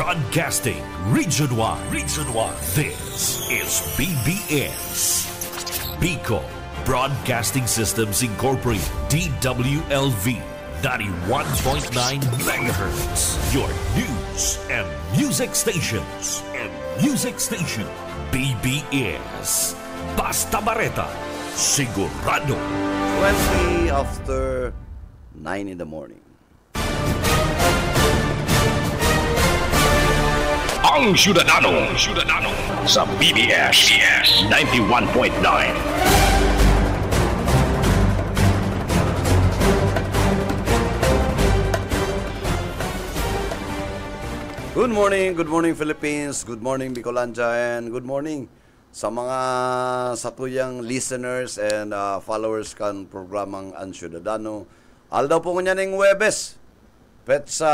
Broadcasting Region 1. Region 1. This is BBS. Bicol Broadcasting Systems Incorporated. DWLV. 91.9 megahertz. Your news and music stations. BBS. Basta Bareta. Sigurado. 20 after 9 in the morning. Ang Syudadano sa BBS 91.9. Good morning Philippines, good morning Bicolandia, and good morning sa mga satuyang listeners and followers kan programang Ang Syudadano. Aldaw po nga ng Huwebes, petsa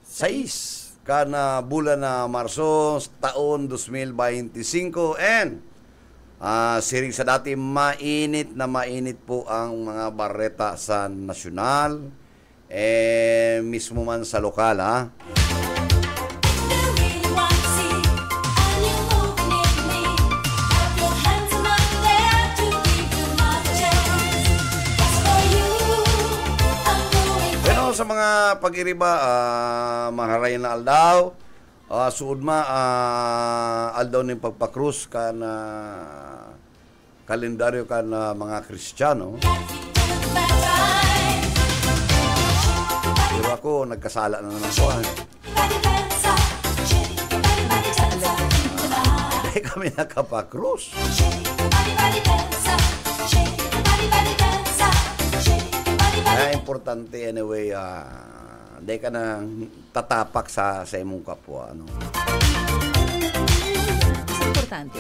6 kana bulan na Marso taon 2025, and siring sa dati mainit po ang mga bareta sa nasyonal mismo man sa lokal sa mga pag-iriba, maharay na aldaw, suod aldaw ng pagpakrus kan kalendaryo kan mga Kristiyano. Pero ako, nagkasala na naman ko. Hindi kami nakapakrus. Importante anyway, hindi ka na tatapak sa imong kapwa. Importante.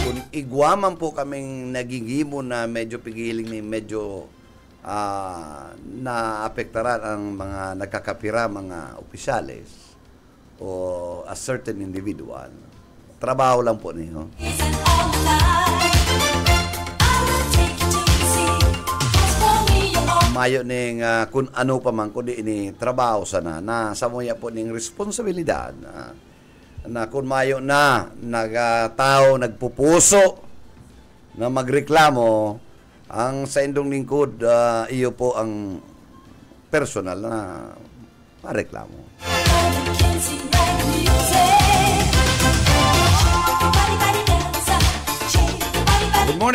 Kung igwaman po kaming nagigimo na medyo pigiling ni medyo naapektaran ang mga nagkakapira, mga opisyales o a certain individual, trabaho lang po niyo. Mayo ning kung ano pa man kundi ini trabaho sana na sa moya po ning responsibilidad na kung mayo na nagtao nagpupuso na magreklamo ang sa indong lingkod, iyo po ang personal na mareklamo.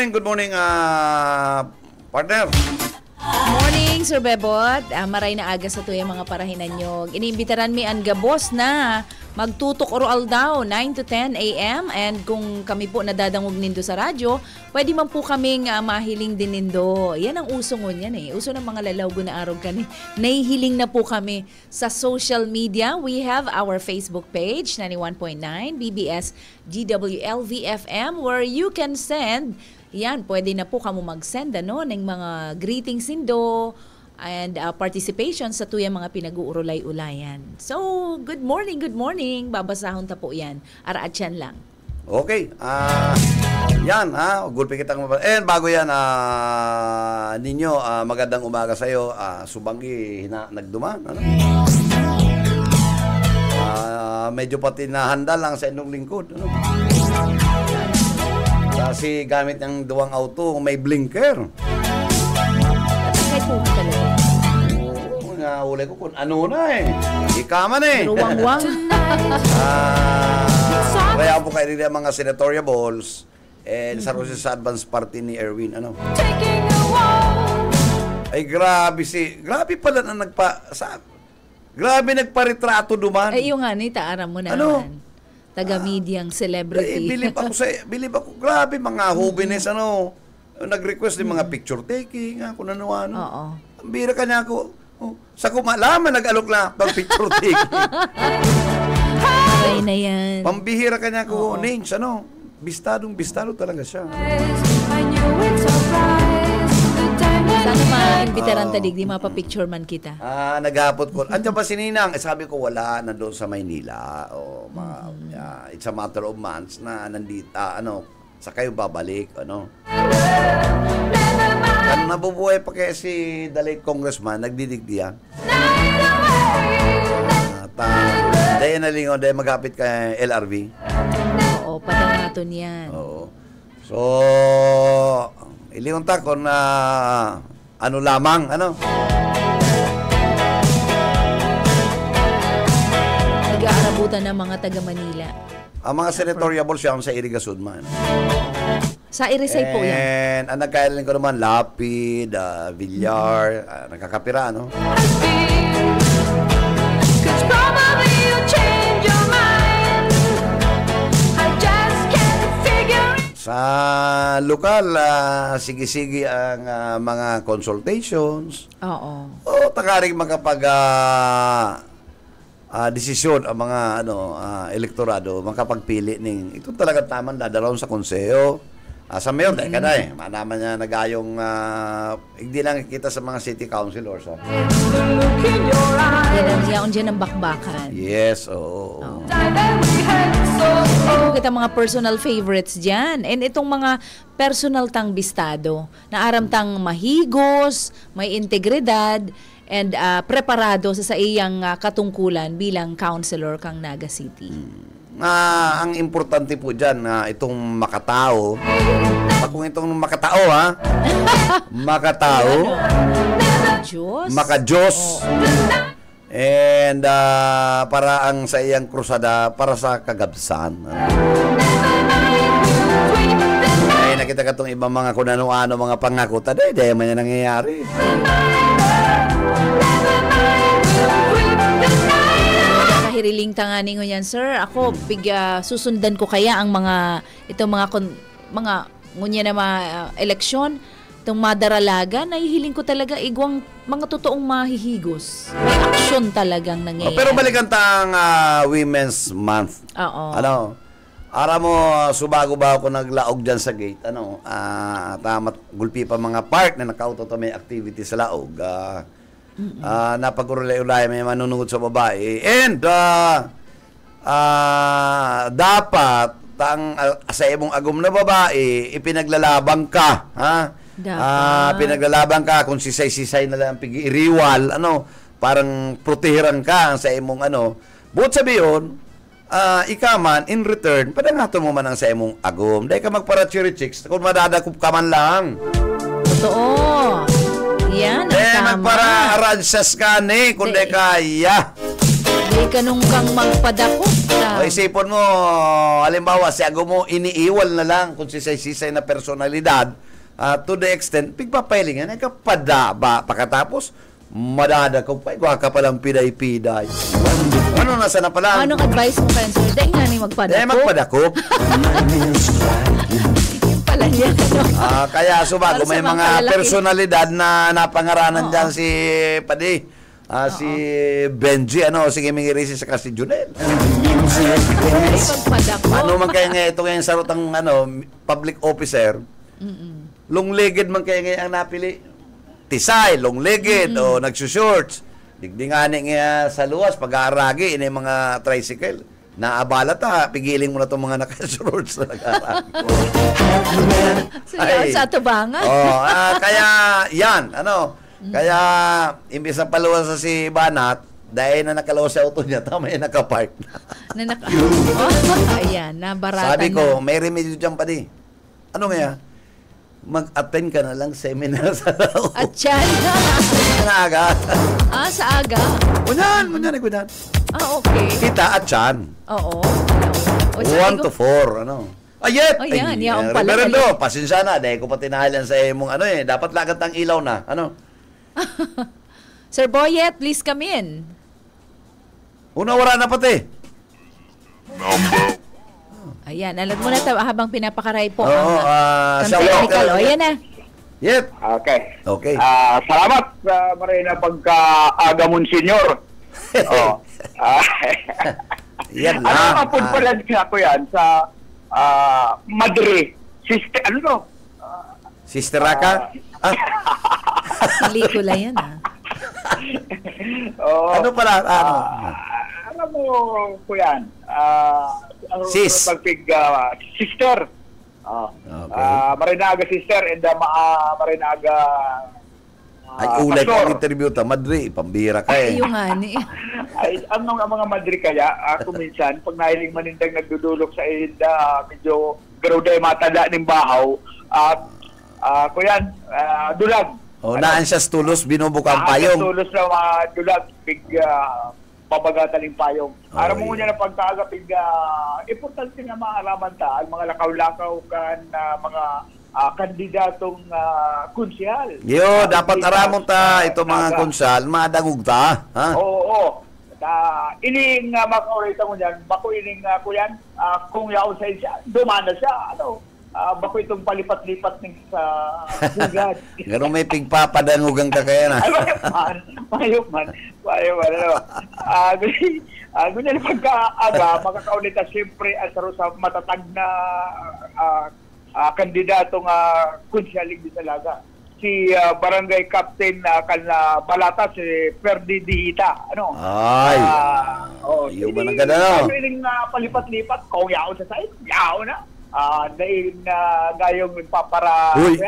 Good morning partner. Morning, Sir Bebot. Maray na aga sa tuyang mga parahinan nyo. Iniimbitaran mi ang gabos na magtutok oro aldaw 9 to 10 a.m. And kung kami po nadadangog nindo sa radyo, pwede man po kaming mahiling din nindo. Yan ang uso ngon yan Uso ng mga lalawgo na araw kani. Nahihiling na po kami sa social media. We have our Facebook page, 91.9 BBS GWLV-FM, where you can send. Yan, pwede na po kamo mag-send ng mga greetings nindo and participation sa tuyang mga pinag-uurulay-ulayan. So, good morning. Babasahon ta po yan. Araat yan lang. Okay. Yan, gulpi kitang and bago yan, ninyo, magandang umaga sa'yo. Subanggi, nagduman. Medyo pati nahanda lang sa inyong lingkod. Kasi gamit ng duwang auto, may blinker. Kahit po talaga. Oo, uli ko kung ano na Ikaman Ruwang-wang. Kaya po kayo rin mga senatorial balls sa advance party ni Erwin. Ay, grabe pala na grabe nagpa-retrato duman. Ay, yung nga taaram mo naman. Taga-mediang celebrity. Bilib ako. Grabe, mga hobbies, nag-request ng mga picture taking, kung ano. Oo. Ang bira ka niya ako. Sa kumalaman, nag-alok na pang picture taking. Ay na yan. Pambihira ka niya ako. Names, bistado talaga siya. Sana ma-imbitaran tadig, di mapapicture man kita. Naghapot ko. Andiyan ba si Ninang? Sabi ko, wala, nandun sa Maynila. It's a matter of months na nandito, sa kayo babalik, Kan nabubuhay pa kaya si the late congressman, nagdidigdiyan. Dahil nalingon, dahil maghapit kay LRV. Oo, padangaton yan. Oo. So, ilingon ta kung ano lamang, ano? Nag-aarabutan ng mga taga Manila. Ang mga senatoriable siya sa Irigasud man. Sa Irisay po yan. And ang nagkailan ko naman, Lapid, Villar, nakakapira, no? Sa lokal, sige-sige ang mga consultations. Oo. O takaring makapag desisyon ang mga elektorado makapagpili ning ito talaga tamang dadalawon sa konseho. Sa mayor dahil ka na manaman niya nagayong hindi lang kita sa mga city councilors. Yan ang yaon dyan ng bakbakan. Yes, oo. Ito kita mga personal favorites dyan. And itong mga personal tang bistado na aramtang mahigos, may integridad, and preparado sa iyang katungkulan bilang councilor kang Naga City. Ang importante po dyan itong makatao. Kung itong makatao makatao, Diyos. maka-Diyos, and para ang sa iyang krusada para sa kagabsan. Ay nakita ka itong ibang mga kung ano-ano mga pangako, taday man yan nangyayari. Hiriling tangani ngunyan, sir. Ako susundan ko kaya ang mga ngunya na mga eleksyon, itong madaralaga, nahihiling ko talaga igwang mga totoong mahihigos. May aksyon talagang nangyayari. Pero balikan tang Women's Month. Oo. Ara mo subago ba ako naglaog diyan sa gate, tamat gulpi pa mga park na nakauto to may activity sa laog. Napag-ulay-ulay may manunungod sa babae, and dapat sa imong agom na babae ipinaglalaban ka, pinaglalabang ka kung sisay-sisay na lang pigi-iriwal, parang proteheran ka sa imong buot sabiyon, ikaman in return padangaton mo man ang sa imong agom, dahil ka magpara-cherry chicks kung madadakop ka man lang. Totoo. Yan, ang tama. Magpara-aransas ka kundi kaya. Di ka nung kang magpadakot ka. O isipon mo, halimbawa, si agom mo, iniiwal na lang kung sisay-sisay na personalidad, to the extent, pigpapailingan, kapadaba, pakatapos, madadakop pa, ikaw ka palang piday-piday. Ano nasa na pala? Anong advice mo kayo, sir? Dahil nga ni magpadakop? Dahil magpadakop. Pala yan, kaya subago, may mga personalidad na napangaranan dyan si Padi. Si Benji, sige mingirisi sa kasi Junel. Ano man kaya nga ito ngayon sarot ang public officer, long-legged man kaya nga ang napili. Tisay, long-legged, o nagsushorts. Digdingani nga sa luwas, pag-aaragi, ini mga tricycle. Naabala ta, pigiling mo na itong mga naka-shorts na nag-aaragi. Sa atubangan. Kaya, yan, kaya, imbis na paluwas sa si Banat, dahil na nakalawas sa auto niya, tama yung nakapark na. Ayan, nabaratan Sabi ko, may remedyo dyan pa di. Ano nga? Mag-attend ka na lang seminar sa lao. At yan. Sa aga. Sa aga. Kunyan. Okay. Kita at yan. Oo. 1 to 4, Ayet! Yan, yaong pala. Reverendo, pasensya na, dahil ko pa tinahalan sa imong dapat lagat ang ilaw na, Sir Boyet, please come in. Wala na pati. Ayan, alam mo na habang pinapakaray po ang technical. Ayan na. Yep. Okay. Salamat sa marina pagka-aga mong senyor. Yan lang. Pagpalan ako yan sa Madre. Sister, Sister Raka? Pelikula yan, Ano pala? Alam mo ko yan. Sis. Sister. Marinaga sister and Marinaga Ay, ulay pastor. kong interview ta, Madri, pambira ka eh. Yung nga ni. Ay, ang mga madri kaya, ako minsan, pag nahiling manindag nagdudulok sa inda, medyo garuday matada ng bahaw, kuyan, dulag. O, naan siya tulos, binubukang payong. Tulos na mga dulag, pabagatan ng payong. Aram mo niya na pagkaaga, importante nga maaraman ta, ang mga lakaw-lakaw kan mga kandidatong konsyal. Yo, dapat aramon ta ito mga konsyal, madangog ta. Ha? Oo. Ining makaurita mo dyan, bako ining kuyan, kung yaon sa siya, dumana siya, bako itong palipat-lipat ng sa hugad. Ganun may pigpapadangugang ka kaya na. Mayok man. Ganyan pagkaaga, makakaunita siyempre sa matatag na kandidatong konsyaling di Salaga. Si Barangay Captain Balata, si Ferdi Dihita. Ay, yung man ang ganda, no? Yung palipat-lipat, kung yaon sa side, yaon na. Dahil gayong papara... Uy,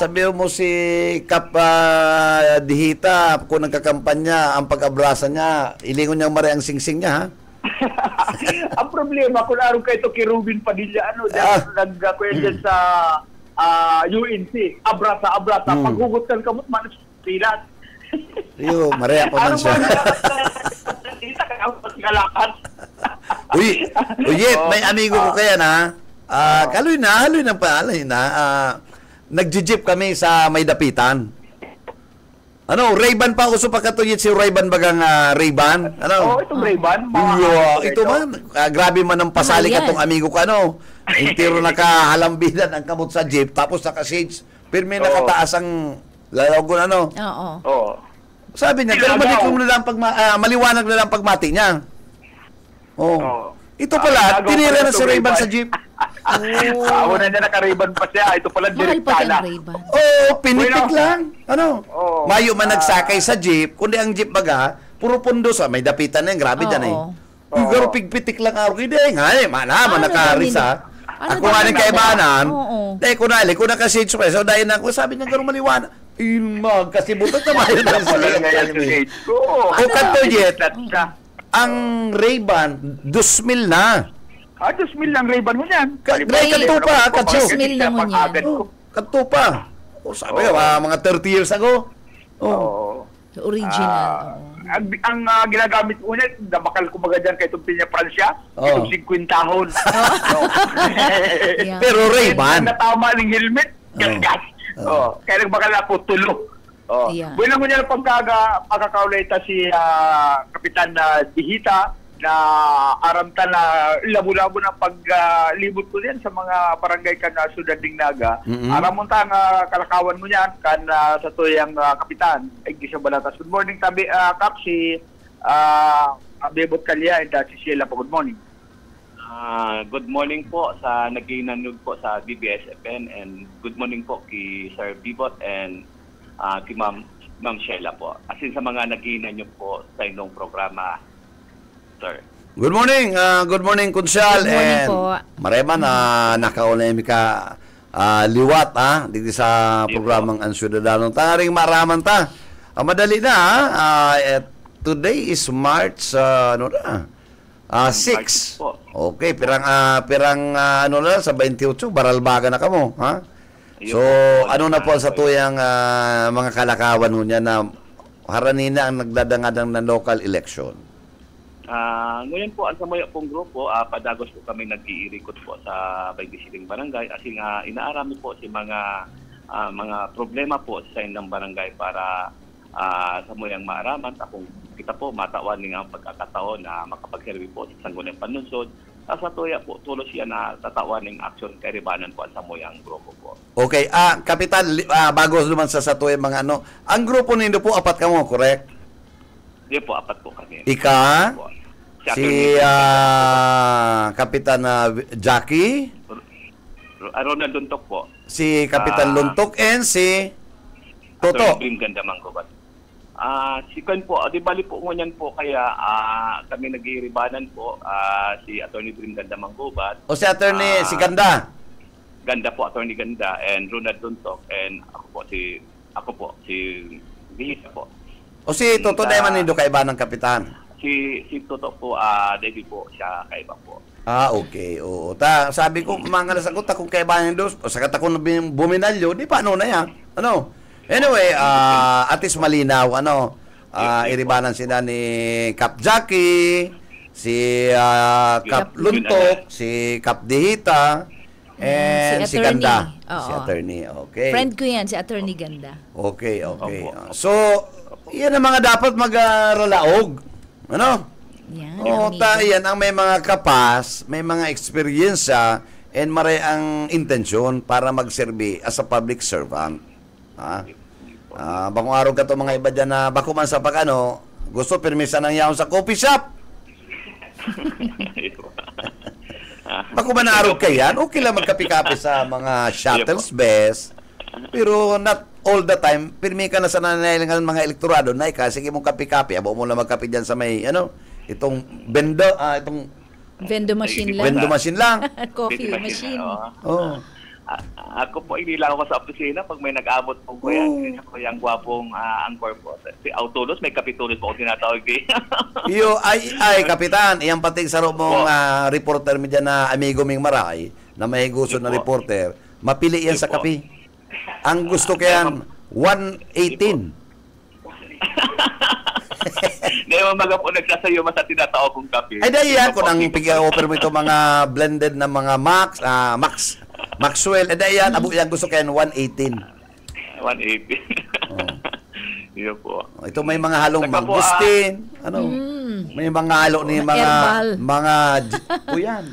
sabi mo si Kap Dihita, kung nagkakampanya, ang pag-abrasa niya, ilingon niya mara ang singsing niya, ha? Ang problema, kung naroon kayo ito kay Ruben Padilla, nagkwento sa UNC, abrasa, paghugot ka kamot man sa pilat. Iyo, mareya pa man siya. Uyit, may amigo ko kaya na, haloy na, nagji-jeep kami sa may dapitan. Ray-Ban pa uso pa katuyit si Ray-Ban bagang Ray-Ban? Itong Ray-Ban. Ito man, grabe man ang pasali katong amigo ko, intiro nakahalambidan ang kamot sa jeep, tapos naka-shades, pero may nakataas ang lalagon, Oo. Sabi niya, pero maliwanag na lang pagmati niya. Ito pala, tinira na si Ray-Ban sa jeep. Una niya naka-Ray-Ban pa siya. Ito pala Mahal pa direktana. yung Ray-Ban. Pinitik lang. Mayo man nagsakay sa jeep, kundi ang jeep baga, puro pundo sa may dapitan na yan. Grabe dyan eh. Pero pigpitik lang ako. Hindi nga eh. Manaman nakarisa. Ako nga rin kaibanan. Dahil kung naka-shades pa. So dahil na ako, sabi niya gano'ng maliwanag. Kasi butot na mayo na sila. O kanto yet, ang Ray-Ban, 2,000 na. 2,000 lang Ray-Ban mo yan. Kanto pa, kanto. 2,000 lang mo yan. Kanto pa. Sabi ko, mga 30 years ago. Original. Ang ginagamit ko niya, nabakal ko baga dyan kay itong Pinya Francia, itong 50 tahon. Pero Ray-Ban. Natama ng helmet, gas. Kaya nagbakal na po tulo. Buwan mo niya pagkakaulita si Kapitan Dihita na aramta na labo-labo na paglibot ko din sa mga barangay kan Sudad Dignaga. Aramon ta nga kalakawan mo niyan kan sa tuyang kapitan. Iglesia Balatas. Good morning tabi Kap si Bebot Kalya and si Sheila po. Good morning. Good morning po sa naginanug po sa BBS-FN and good morning po kay Sir Bebot and kay Ma'am Sheila po. Asin sa mga naginanug po sa inyong programa. Sir. Good morning, Kunsyal. Good morning and po. Mareman, nakaulay ka liwat dito sa programang Ang Ciudadano. Tangaring maraman ta. Madali na, today is March, 6. Okay, pirang sa 28, baralbaga na kamo, ha? So, na po sa tuyang mga kalakawan mo niya na haranina ang nagdadangadang ng local election? Ngayon po, ang samoy pong grupo, padagos po kami nag-iirikot po sa Baygisiling Barangay. Kasi nga, inaarami po si mga problema po sa inyong barangay para samoyang maaraman. Kung kita po, matawan ng ang pagkakataon na makapagservi po sa Sangguniang Panunsod. Sa tuya po, tulos siya na tatawan ng aksyon karibanan po ang samoyang grupo po. Okay, Kapitan, bago naman sa tuya mga ang grupo nindo po, apat ka mo, correct? Hindi po, apat po kami. Ika? Si Kapitan Jackie, Ronald Luntok po. si Kapitan Luntok, and si Toto. Atty. Ganda Manggubat. Si Ken po, di bali po mo niyan po kaya kami nag-iiribanan po si Atty. Ganda Manggubat. O si Attorney, si Ganda. Ganda po, Attorney Ganda, and Ronald Duntok, and ako po si Bihita po. O si Toto naman nindo kaiba ng kapitan? Si Toto po, David po, siya kaiba po. Okay. Oo. Sabi ko, mga nasagot akong kaiba nindo, o sakat ako buminalyo, di paano na yan? Ano? Anyway, at least malinaw, iribanan sila ni Kap Jackie, si Kap Luntok, si Kap Dihita, and si Ganda. Si attorney, okay. Friend ko yan, si Attorney Ganda. Okay. So, yan ang mga dapat mag-ralaog. Ano? Yan. Yan ang may mga kapas, may mga eksperyensya, and maray ang intensyon para magserbi as a public servant. Bakong araw ka to mga iba dyan na bako man sa gusto permisa ng yaon sa coffee shop. Bako man na araw ka yan, okay lang magkapi-kapi sa mga shuttles bus. Pero not all the time, pirmi ka na sa nanailangan mga elektorado na sige mong kapi-kapi, abo mo lang magkapi dyan sa may, itong Vendo machine lang. Vendo machine lang. Coffee machine. Ako po, hindi lang ako sa opisina pag may nag-abot po ko yan. Ako yung gwapong angkor po. Si Autolos, may kapitulos po ako tinatawag din. Kapitan, iyang pating saro mong reporter mi dyan na amigo ming maray, na may gusto na reporter, mapili yan sa kapi. Ang gusto kayan, 118. Hindi mo maga po nagsasayo mas sa tinatawag kong kape. Ay, dahil yan, kung ang pig-offer mo ito mga blended na mga Maxwell, dahil yan, abo yan gusto kayan 118. 118. Yun po. Ito may mga halong mangustin, may mga halo ni mga yan.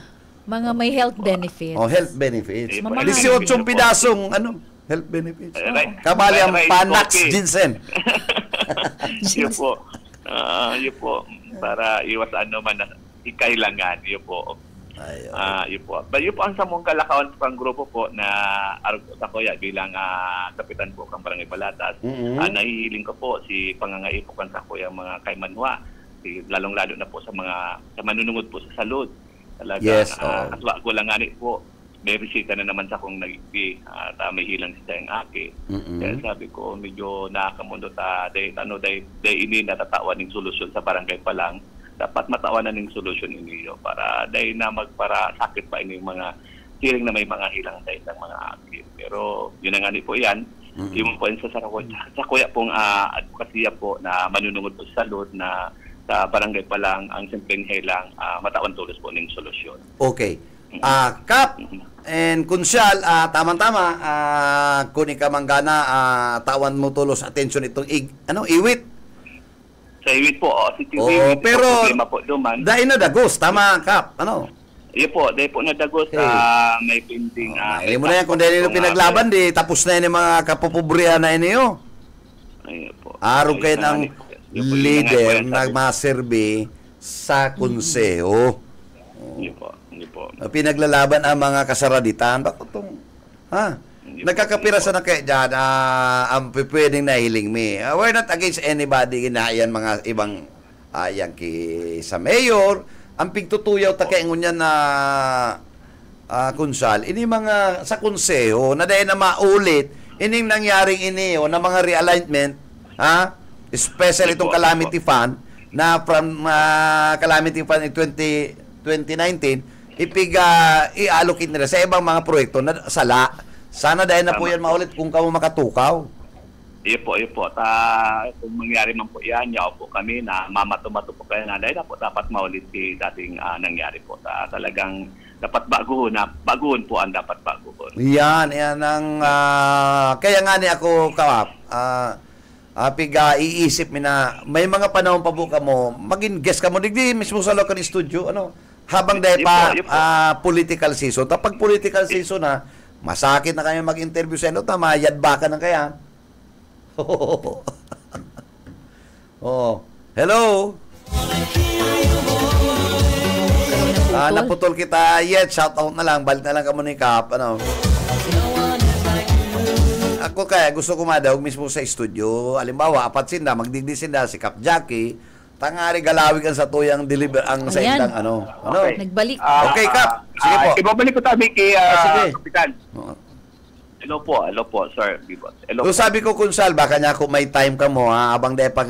Mga may health benefits. Health benefits. 18 pidasong health benefits. Kabali ang Panax Ginseng. Yun po. Yun po. Para iwas man na ikailangan. Yun po. Yun po. But yun po ang samong kalakawan sa grupo po na sa kuya bilang kapitan po ng Barangay Balatas. Nahihiling ko po si pangangaipukan sa kuya mga kaymanwa. Lalong-lalo na po sa manunungod po sa salud. Talaga, yes. Aswa ko lang po. May bisita na naman sa akong nag-ipi at may hilang sa yung aki. Kaya sabi ko, medyo nakakamundo dahil ini natatawan ng solusyon sa barangay pa lang. Dapat matawanan ng solusyon ninyo para dahil na magpara sakit pa ini mga siring na may mga hilang sa isang mga aki. Pero yun na nga po yan. Yung po yun sa kuya pong advokasya po na manunungod po sa salud na sa barangay pa lang ang simpleng hilang matawan tulos po ng solusyon. Okay. Kap and Kunsyal, tama-tama, kung ikamanggana, tawan mo tulos attention itong iwit. Sa iwit po, pero po duman. Dahil na dagos, tama Kap, Iyo po, dahil po na dagos, may pinting. Hindi mo na yan, kung dahil nyo pinaglaban, tapos na yun yung mga kapupubrihan na inyo. Ayun po. Arog kayo ng leader na maserbi sa konseho. Iyo po. Pinaglalaban ang mga kasaraditan. Bakit itong, nagkakapirasan na kayo dyan, ang pwedeng nahiling me. We're not against anybody, ginayan mga ibang, sa mayor, ang pigtutuyaw ta kayo ngunyan na, Kunsal, ini mga sa konseho, na dahil na maulit, ining nangyaring na mga realignment, especially itong calamity fund, na from calamity fund in 2019, i-allocate nila sa ibang mga proyekto na sala. Sana dahil na po yan maulit kung kamo makatukaw. Iyo po. Kung mangyari man po yan, yaw po kami na mamato-mato po kayo na dahil po dapat maulit si dating nangyari po. Talagang dapat baguhon po ang dapat baguhon. Yan ang kaya nga ni ako Kawap, iisip mi na may mga panahon pa buka mo, maging guest ka mo digdi mismo sa local studio, habang dahil pa political season. Tapag political season na, masakit na kayo mag-interview sa mayad baka ng kaya. Hello? Naputol kita yet. Shout out na lang. Balik na lang kamo ni Kap. Ako kaya gusto ko madawag mismo sa studio. Halimbawa, apat sinda, magdigdi sinda si Kap Jackie, Tangari galawig ang sa tuyang deliver ang sa Ayan. indang ano. Okay. Nagbalik. Okay, Kap. Sige po. Ibabalik ko tabi kay sige. Kapitan. Oo. Hello po, sir. Bibot. Hello So po. sabi ko, Kunsal, baka niya kung may time ka mo, abang de pang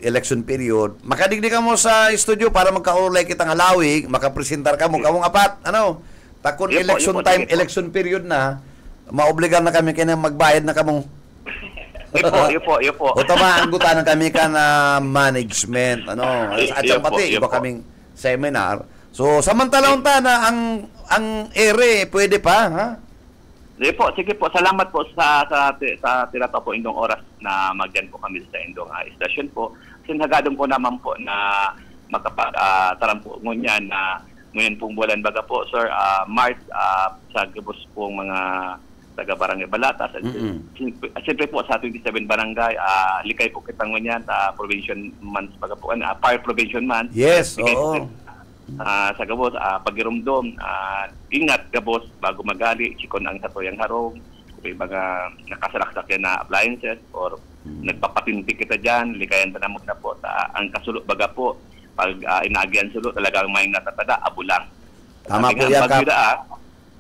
election period, makadigdi ka mo sa studio para magkaulay kitang halawig, makapresentar ka mo, kamong apat, ano, takon Yun po, election yun po, time, sige po. election period na, maobligan na kami kaya magbayad na kamong. Yun po. O tama, ang gutanan kami ka na management, ano, at Yun sa po, pati, yun iba po. kaming seminar. So, samantalang ta na ang ere, pwede pa, ha? Sige po. Salamat po sa tinataw po indong oras na magyan po kami sa indong station po. Sinagadong po naman po na makapag-taram po ngunyan na ngayon pong bulan baga po, sir, March sa gabos pong mga taga-barangay Balatas. Siyempre po sa 27 barangay, likay po kitang ngunyan Prevention Month baga po, Fire Prevention Month. Yes, Likay po oo. sa gabos, pagirumdom, ingat gabos bago magali, chikon ang satuyang harong, kung may mga nakasalaksak yan na appliances or nagpapatinti kita dyan, likayan na mo na po. Ang kasulo baga po, pag inaagyan sulo, talagang may natatada, abulang. Tama po yan, Kap.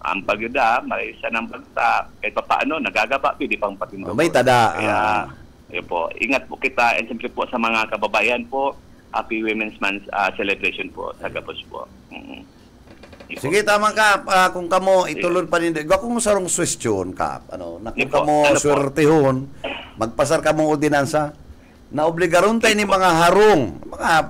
Ang pagyuda, may isa ng bagta, kahit pa paano, nagagaba, pwede pang patindog. May tada. Kaya, yun po, ingat po kita, and siyempre po sa mga kababayan po, Happy Women's Month celebration po sa Gabos po. Sige, tama ka. Kung kamo itulon pa rin. Kung sarong question, Kap. Ano, na kung Sige po, kamo ano po? swertehon, magpasar ka mong ordinansa, na obligaron tayo ni mga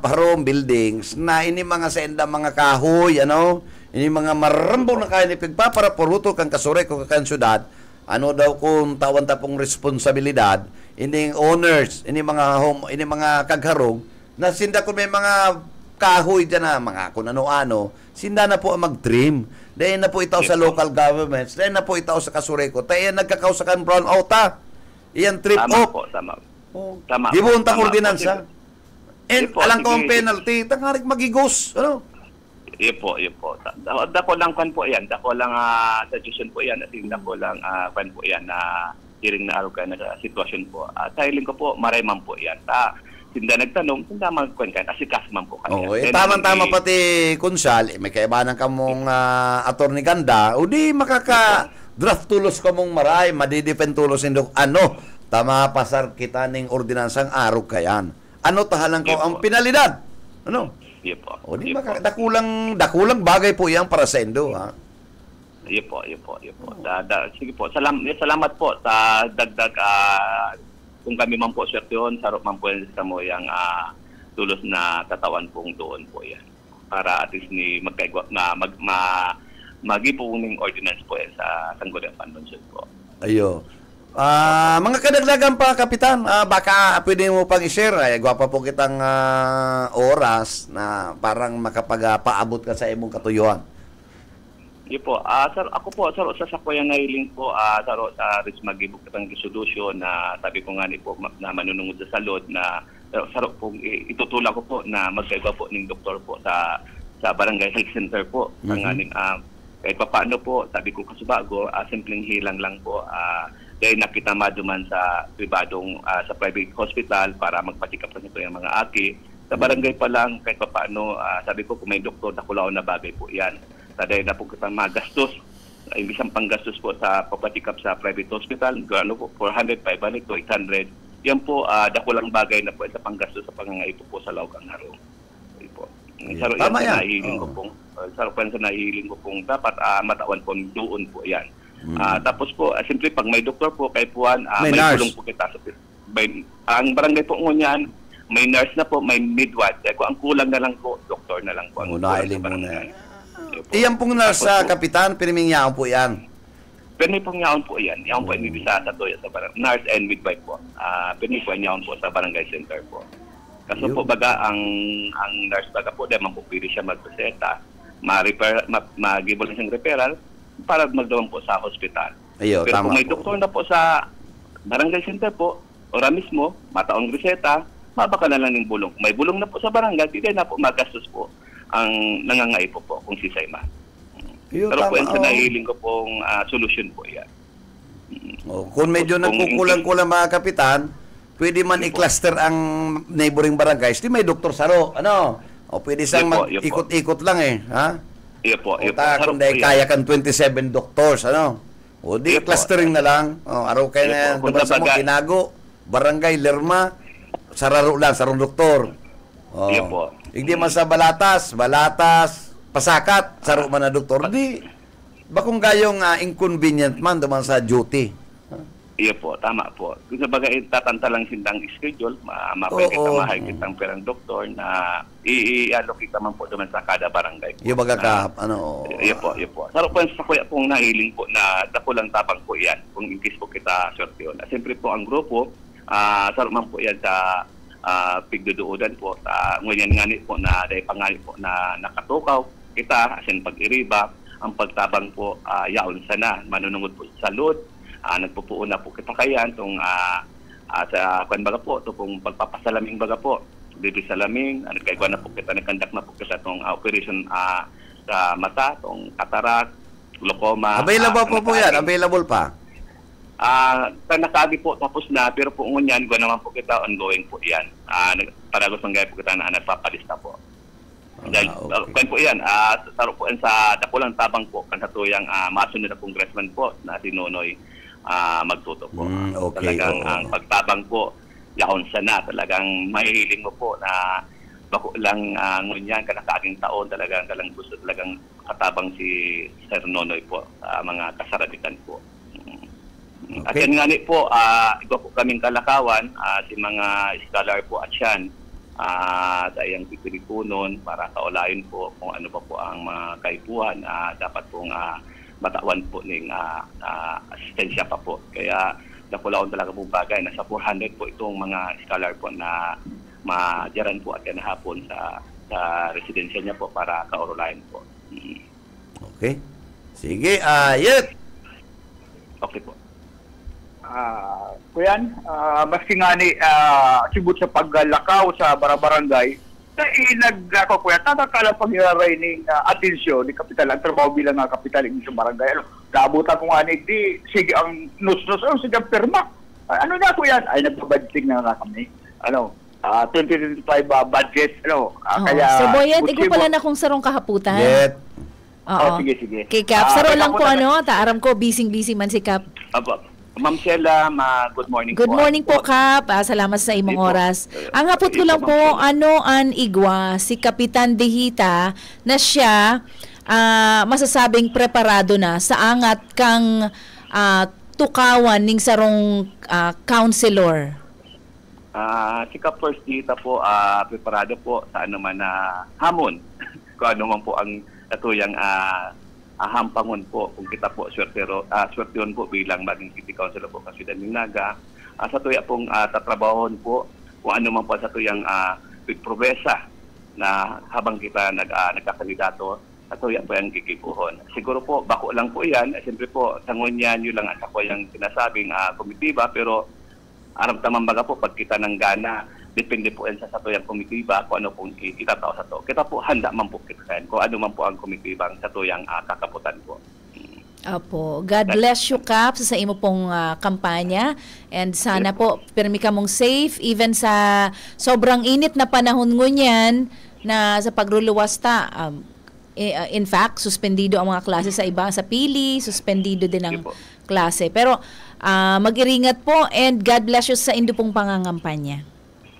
harong buildings, na ini mga senda, mga kahoy, ano, ini mga marambong na kaya ni pigpapara poruto kang kasure ko kang syudad, ano daw kung tawan tapong responsibilidad, ini owners, ini mga kagharong, na sinda kung may mga kahoy dyan na mga kung ano-ano, sinda na po ang mag-dream. Dahil na po itaw sa local governments, dahil na po itaw sa kasureko, tayo nagkakaw sa kan brown out ha. Iyan trip Tama off. po, tama. Oh. Tama Di po, mo untang tama ordinansa. po. And Sige po, alang ko ang sige. penalty, tangarik magigos. Ano? Yun po. Dako lang kan po yan. Dako lang suggestion po yan. At dako lang kan po yan na hiring na araw ka na sitwasyon po. Tiling ko po, maray man po yan. Sinda nagtanong, sinda magkwan kan. Asikas man po kanya. Oh, tama-tama pati Kunsal, may kaibanan ka mong attorney ganda, o di makaka-draft tulos ka mong maray, madidepend tulos indok, ano, tama pasar kita ning ordinansang araw kayan. Ano tahalang ko ang pinalidad? Ano? Yun po. O di dakulang bagay po yan para sa Indo, ha? Yun po. Sige po. Salamat po sa dagdag kung kami man po swerte yun, sarap man po yan sa mo yung tulos na tatawan pong doon po yan. Para at least ni magipong ordinance po yan sa Sangguniang Convention po. Ayo. Mga kadagdagan pa, Kapitan, baka pwede mo pang i-share. Gwapa po kitang oras na parang makapag-paabot ka sa imong katuyuan. Yun po. Sir, ako po, sir, sa sakwayan na hiling po, sir, sa Rich Magibok kitang resolution na sabi ko nga ni po na manunungod sa salud na sir, po, itutulak ko po na magkaiba po ng doktor po sa Barangay Health Center po. Kahit pa paano po, sabi ko kasubago, simpleng hilang lang po, dahil nakita maduman sa pribadong, sa private hospital para magpatikap na ito yung mga aki. Sa barangay pa lang, kahit pa paano, sabi ko kung may doktor, nakulaw na bagay po yan. Dahil na po kitang magastos, imbis ang panggastos po sa papatikap sa private hospital, ano po, 400, 500 to 800. Yan po, dakulang bagay na po sa panggastos sa pangangaipo po sa Laugang Harong. Po. Tama yan. Sarupan sa nahihiling ko pong dapat matawan po doon po yan. Tapos po, simply pag may doktor po, kay Puan, may tulong po kita. Ang barangay po ngunyan, may nurse na po, may midwife. Kaya ang kulang na lang po, doktor na lang po. Unailing mo na yan. Iyan pong nurse sa Kapitan, pinimingyaon po yan. Pero may pangyaon po yan. Yaon po yung ibisa sa toya sa barangay. Nurse and midwife po. Pero may pangyaon po sa barangay center po. Kaso po baga, ang nurse baga po, dahil mapupili siya mag-reseta, mag-give lang siyang referral para magdawang po sa hospital. Ayo, pero tama kung may po. doktor na po sa barangay center po, ora mismo, mataong reseta, mabaka na lang ng bulong. Kung may bulong na po sa barangay, hindi na po magastos po ang nangangaipo po kung si Sayma. Pero po yan sa nahihiling ko pong solusyon po yan. Kung medyo nagkukulang-kulang mga Kapitan, pwede man i-cluster ang neighboring barangays, di may doktor saro, ano? O pwede siyang mag-ikot-ikot lang eh, ha? Po. Kung dahil kaya kan 27 doctors, ano? O di clustering na lang. O, araw kayo na yan, diba sa mga Kinago, Barangay, Lerma, sararo lang, sarong doktor. O, hindi man sa Balatas, Pasakat, saro man na doktor. Di, bakong gayong inconvenient man duman sa duty. Iya po, tama po. Kung sa bagay, tatanta lang sindang schedule, mapagkita mahay kitang perang doktor na i-allocate naman po naman sa kada barangay po. Yung baga kahap, ano? Iya po. Saro po sa kuya pong nahiling po na dakulang tabang po yan, kung in case po kita swerte yun. Siyempre po ang grupo, saro man po yan sa pigdudoodan po. Ngunyan nga po na dahil pangali po na nakatukaw kita, asin pag-iriba, ang pagtabang po yaon sana, manunungod po sa load. Nagpupuuna po kita kayan itong sa kwan baga po, ito pong pagpapasalaming baga po. Dito salaming, nagkaigwa na po kita, nagkandak na po kita itong operation sa mata, itong katarak, glaucoma. Available po yan, available pa? Nakaagi po, tapos na, pero po ngunyan, gwa naman po kita, ongoing po yan. Paragos ng gaya po kita na nagpapalista po. Dahil, kwan po yan, saro po yan sa dakulang tabang po, kan sa tuyang masunod na congressman po, na si Nonoy magtuto po. Talagang ang pagtabang po, yaon sana, talagang mahihiling mo po na bako lang ngunyan, kanakaging taon, talagang gusto talagang katabang si Sir Nonoy po, mga kasarabitan po. At yan nga po, iba po kaming kalakawan, si mga scholar po at yan, dayang pipilipunon para kaulayin po kung ano pa po ang mga kaipuhan dapat pong matawan po ng asistensya pa po. Kaya nakulaon talaga po bagay. Nasa 400 po itong mga scholar po na madyaran po at yan hapon sa residensya niya po para kaulayin po. Okay. Sige, Yet. Okay po. Kuyan, maski nga ni sibut sa paglalakaw sa barangay, nag-ako kuya, tatakala pangyayari ng atensyon ni Kapital, ang trabaho bilang Kapital ng isang barangay. Naabutan ko nga ni, sige ang nus-nus, sige ang perma. Ano na kuya? Ay, nagbabadting na nga kami. 2025 budget, kaya... So, Boyet, ikaw pala na kung sarong kahaputan. Yet. Sige. Kay Cap, saro lang po taaram ko, busy man si Cap. Ma'am Sheila, good morning po. Good morning po, Kap. Salamat sa imong oras. Ang hapot ko lang po, ano ang igwa si Kapitan Dehita na siya masasabing preparado na sa angat kang tukawan ning sarong counselor? Si Kap First Dehita po, preparado po sa ano man na hamon. Kung ano man po ang katuyang hampangon po kung kita po swertyon po bilang maging city councilor po kasi ng Naga sa tuya pong tatrabahon po kung ano man po sa tuyang progresa na habang kita nagkakandidato sa tuya po yung kikipuhon. Siguro po bako lang po yan, siyempre po tangon yan yun lang at ako yung sinasabing komitiba pero aramtaman baga po pag kita ng gana depende po yan sa tuyang komitiba kung ano pong itatao sa to. Kita po handa man po kita kung ano man po ang komitibang sa tuyang kakaputan po. Opo. God bless you, Kap, sa imo pong kampanya. And sana po, permi ka mong safe even sa sobrang init na panahon ngunyan na sa pagluluwasta. In fact, suspendido ang mga klase sa iba. Sa Pili, suspendido din ang klase. Pero mag-iringat po and God bless you sa indo pong pangangampanya.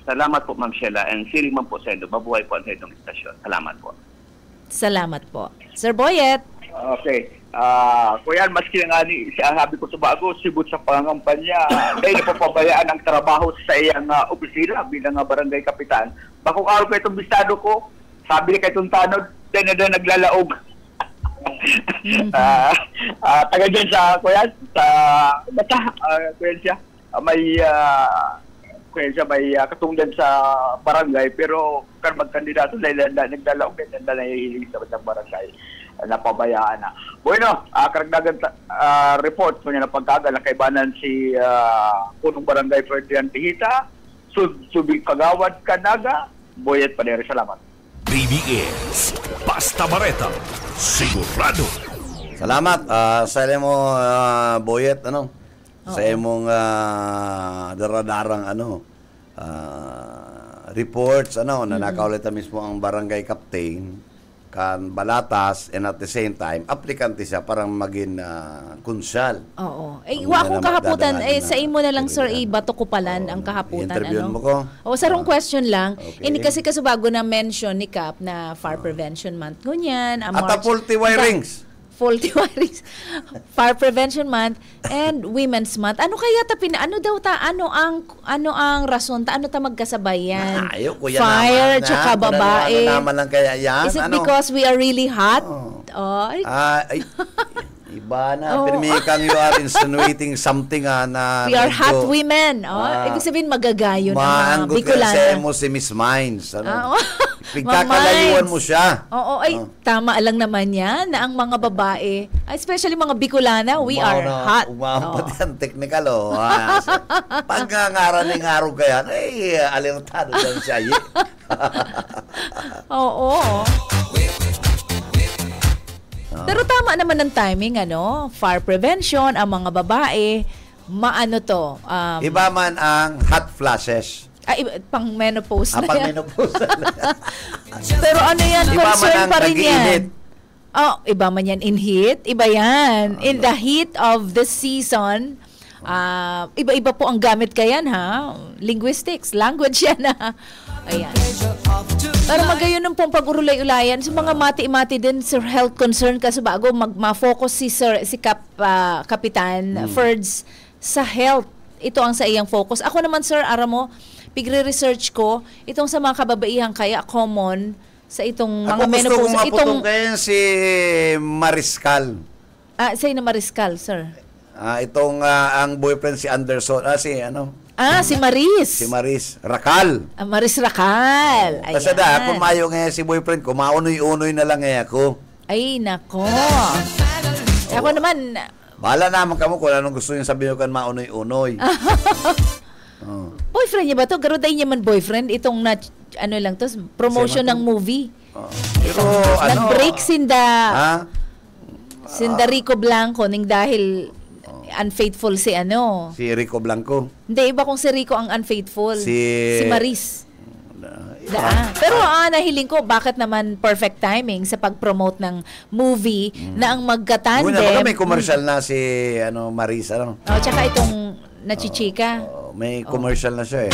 Salamat po, Ma'am Sheila. And siring man po sa inyo. Mabuhay po ang sa inyong istasyon. Salamat po. Salamat po. Sir Boyet. Okay. Kuya, maski nga ni, sabi ko sa bago, sibut sa pangangampanya, dahil napapabayaan ang trabaho sa iyang opisina bilang barangay kapitan. Bakong araw kayo itong bistado ko, sabi kayo itong tanod, dahil na naglalaog. Taga dyan sa, kuya, sa bata, kuya siya, may katungdan sa barangay pero kan magkandidato dahil nagdalaog din na nahihilig sa batang barangay napabayaan na. Bueno, karagdagan report mo niya na pagkagal na kaibanan si punong barangay Ferdinand Dehita, Subig Kagawad Kanaga, Boyet Padere. Salamat. BBS Basta Bareta, sigurado. Salamat sa mo Boyet sa imong daradarang reports na nakaulit na mismo ang barangay captain kan balatas, and at the same time aplikante siya parang maging konsyal. Oo. Wa akong kahaputan sa imo na lang sir ibato ko palan ang kahaputan interviewin mo ko. Sarong question lang. Okay. Ini kasi bago na mention ni Cap na Fire Prevention Month ngunyan, at faulty wirings. Faulty wirings, Fire Prevention Month, and Women's Month. Ano kaya ano ang rason ano ta magkasabayan? Fire tsaka babae. Naman lang kaya yan. Is it because we are really hot? Iba na. Pero you are insinuating something na we are hot women. Ibig sabihin magagayo na Bicolana. Maanggot kasi mo si Miss Minds. Pagkakalayuan mo siya. Tama lang naman yan na ang mga babae, especially mga Bicolana, we are hot. Pati ang technical. Pagkangaraling-araw kaya, alertado lang siya. Oo. Pero tama naman ang timing, fire prevention, ang mga babae, iba man ang hot flashes. Pang menopause na pang yan. menopause. Pero yan, iba concern pa rin yan. Iba man yan in heat, iba yan. In the heat of the season, iba-iba po ang gamit kayan ha. Linguistics, language yan ha. Ayan. Pero magayon ng pong pag-urulay-ulayan sa mga mati-mati din sir health concern kasi bago ma-focus si Kapitan Ferds sa health. Ito ang sa iyang focus. Ako naman sir, mo, pigre-research ko itong sa mga kababaihan kaya common sa itong mga menopause. Ako gusto kong maputong kayo si Mariscal. Sa'yo na Mariscal, sir? Itong ang boyfriend si Anderson. Si Maris. Si Maris Racal. Maris Racal. Kasi kung mayo ngayon si boyfriend ko, maunoy-unoy na lang ngayon ako. Ay, nako. Ako naman... Bahala naman kamo kung anong gusto niyo sabihin ko kan maunoy-unoy. Boyfriend niya ba to? Garo day niya man boyfriend. Itong lang to, promotion ng movie. Pero nag-break sinda Rico Blanco ning dahil unfaithful si Si Rico Blanco. Hindi, iba kung si Rico ang unfaithful. Si Maris. Pero nahiling ko, bakit naman perfect timing sa pag-promote ng movie na ang magkatandem. May commercial na si Maris. Tsaka itong nachichika. May commercial na siya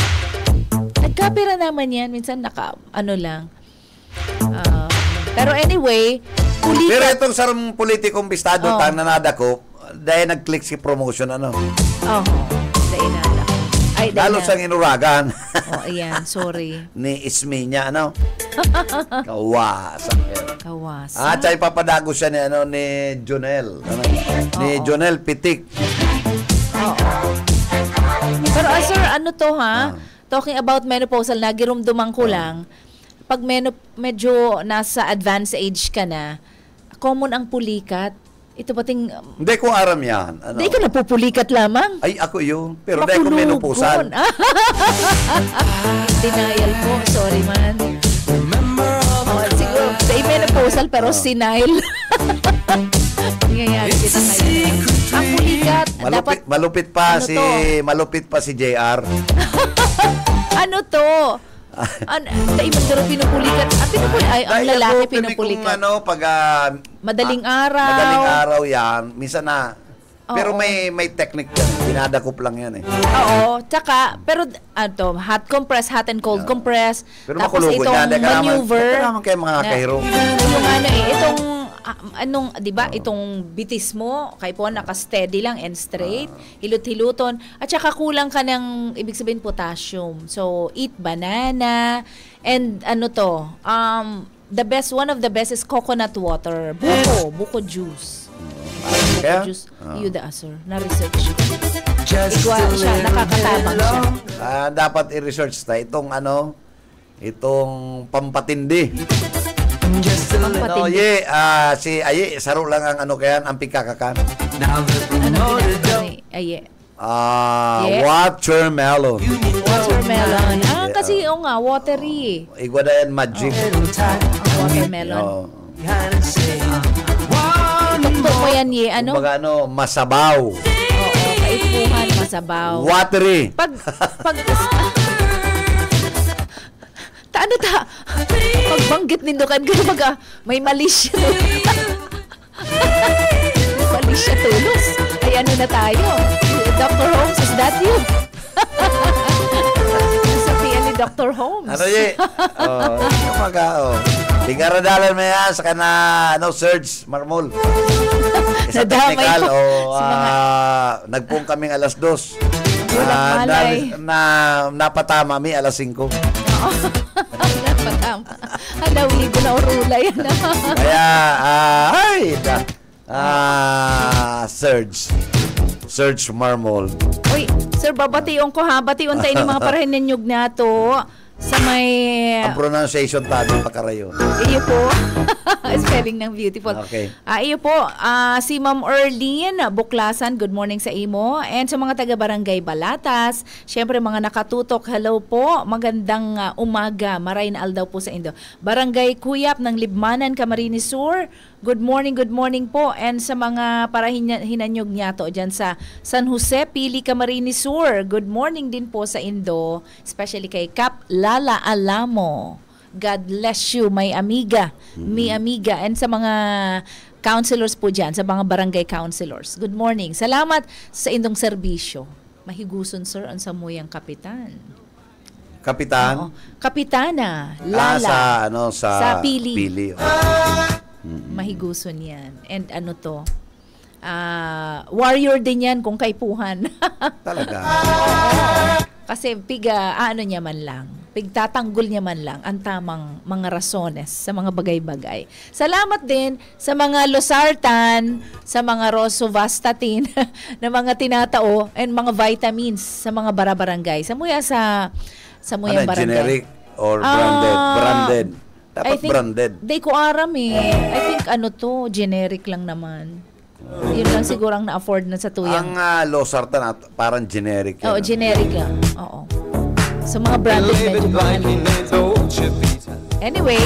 Nagkapira naman yan. Minsan lang. Pero anyway, pero itong sarong politikong bistado, nanada ko, dahil nag-click si promotion, dahil nada. Lalo siyang inuragan. Ayan, sorry. Ni Ismi niya, Kawasan. Tsaka ipapadago siya ni Jonel. Ni Jonel Pitik. Pero sir, talking about menopausal, nagirumduman ko lang, pag medyo nasa advanced age ka na, common ang pulikat. Ito pating... Hindi ko aram yan. Hindi ka napupulikat lamang? Ay, ako yun. Pero dahil ko menopausal. Denial po. Sorry man. Siguro, dahil menopausal pero senile. Nangyayari kita ngayon. Ang pulikat. Malupit pa si JR. Ano to? Dahil man pinupulikat. Ang lalaki pinupulikat. Pag madaling araw. Madaling araw yan. Minsan na. Pero may technique yan. Dinadakop lang yan Oo. Tsaka, pero hot compress, hot and cold compress. Pero tapos itong maneuver. Ito naman kayo mga kahiro. Yung itong bitis mo, kay po naka-steady lang and straight, hilot-hiluton, at saka kulang ka ng, ibig sabihin, potassium. So, eat banana, and one of the best is coconut water. Buko juice. Buko juice, sir, na-research. Siya, nakakatabang siya. Dapat i-research na itong pampatindi. Si Aye, saro lang ang ang pigkakakan. Aye. Watermelon. Watermelon. Kasi watery. Igwa na yan, magic. Watermelon. Tuktok mo yan, Kumbaga, masabaw. Oo, kaipuhan, masabaw. Watery. Pag kata, pagbanggit nindukan ka baga, may mali siya. Mali siya tulos. Ay, ano na tayo? Dr. Holmes, is that you? Sabihan ni Dr. Holmes. Ano yun? Tingkaradalan mo yan sa kana, Serge Marmol. Sa technical, nagpung kaming alas 2. Napatama mi alas 5. Napatama. Halawi ko na urula yan. Kaya, Serge Marmol. Uy, sir, babatiyon ko ha. Batiyon tayo ni mga parahinanyog na to. Sa may... Ang pronunciation tabi pakarayo. Iyo po. Spelling ng beautiful. Okay. Iyo po, si Ma'am Erlene Buklasan, good morning sa imo. And sa mga taga-barangay Balatas, syempre mga nakatutok, hello po. Magandang umaga. Maray na aldaw po sa Indo. Barangay Kuyap ng Libmanan, Camarines Sur. Good morning po. And sa mga parahinanyog niya to dyan sa San Jose, Pili, Camarines Sur. Good morning din po sa Indo. Especially kay Cap Lala Alamo. God bless you, my amiga. Mi amiga. And sa mga counselors po dyan, sa mga barangay counselors. Good morning. Salamat sa indong serbisyo. Mahiguson, sir, ang samuyang kapitan. Kapitan? Oo. Kapitana. Lala. Sa Pili. Pili. Mahiguson yan. And ano to? Warrior din yan kung kaipuhan. Talaga. Kasi niya man lang. Pigtatanggol niya man lang ang tamang mga rasones sa mga bagay-bagay. Salamat din sa mga losartan, sa mga rosuvastatin na mga tinatao and mga vitamins sa mga barabarangay. Sa muyang barangay. Generic or branded? Branded. Dapat branded. Di ko aram eh. I think generic lang naman. Yun lang siguro ang na-afford na sa tuyang. Ang losartan parang generic. Oo, generic lang. Oo. So mga branded medyo mahal. Anyway,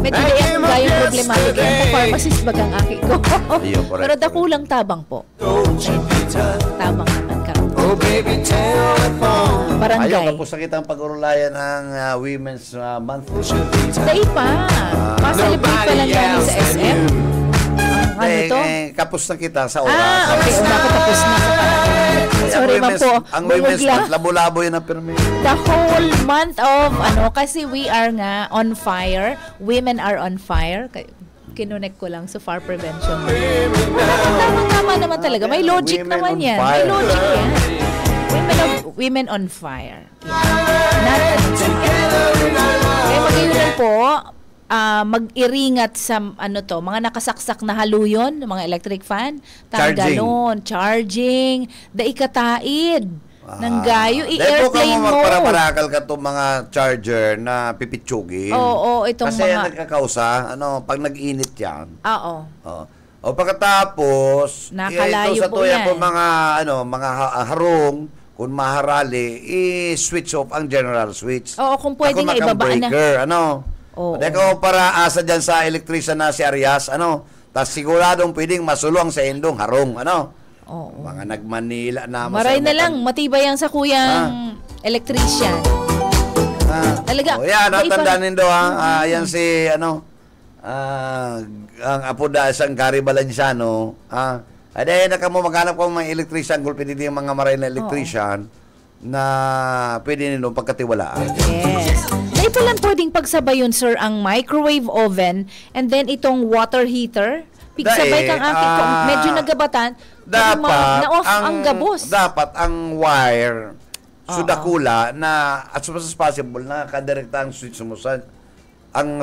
medyo dayan kung gayong problematic yan. Pa-pharmacist bagang aki ko. Pero dakulang tabang po. Tabang naman ka. Barangay. Ayaw kapos na kitang pag-urulayan ng Women's Month. Dahil pa. Pasalibrate pa lang namin sa SM. Kapos na kita sa oras. Okay. Dapat tapos na sa panahon. Sorry man po. Ang Women's Month, labo-labo yun ang permit. The whole month of, kasi we are nga on fire. Women are on fire. Kinunek ko lang sa fire prevention. Tama naman talaga. May logic naman yan. May logic yan. Women on fire. Not kaya mag-iulan po, mag-iringat sa mga nakasaksak na haluyon, mga electric fan, tanggalon, charging, daikataid ng gayo, i-airplane mo. Magparaparakal ka itong mga charger na pipitsugin. Oo, itong kasi mga... Kasi nagkakausa, pag nag-init yan. Oo. O pagkatapos, nakalayo ito sa po tuya yan. po mga harong, kung maharali, i-switch off ang general switch. Oo, kung pwede nga ibaba na. Deko para asa dyan sa electrician na si Arias, tas siguradong pwedeng masulong sa indong harong, mga nagmanila na. Maray na lang, matibay ang sa kuyang electrician. Talaga. Yan, tandaan nindo yan si, ang apo da isang Gary Balanciano, Aday na kamo maghanap ko mga electrician, gulpi din yung mga maray na electrician na pwede nilo pagkatiwalaan. Yes. Ito lang pwedeng pagsabay yun, sir, ang microwave oven and then itong water heater. Pigsabay kang medyo nagabatan, na-off ang gabos. Dapat ang wire, sudakula na as much as possible, nakadirekta ang switch mo sa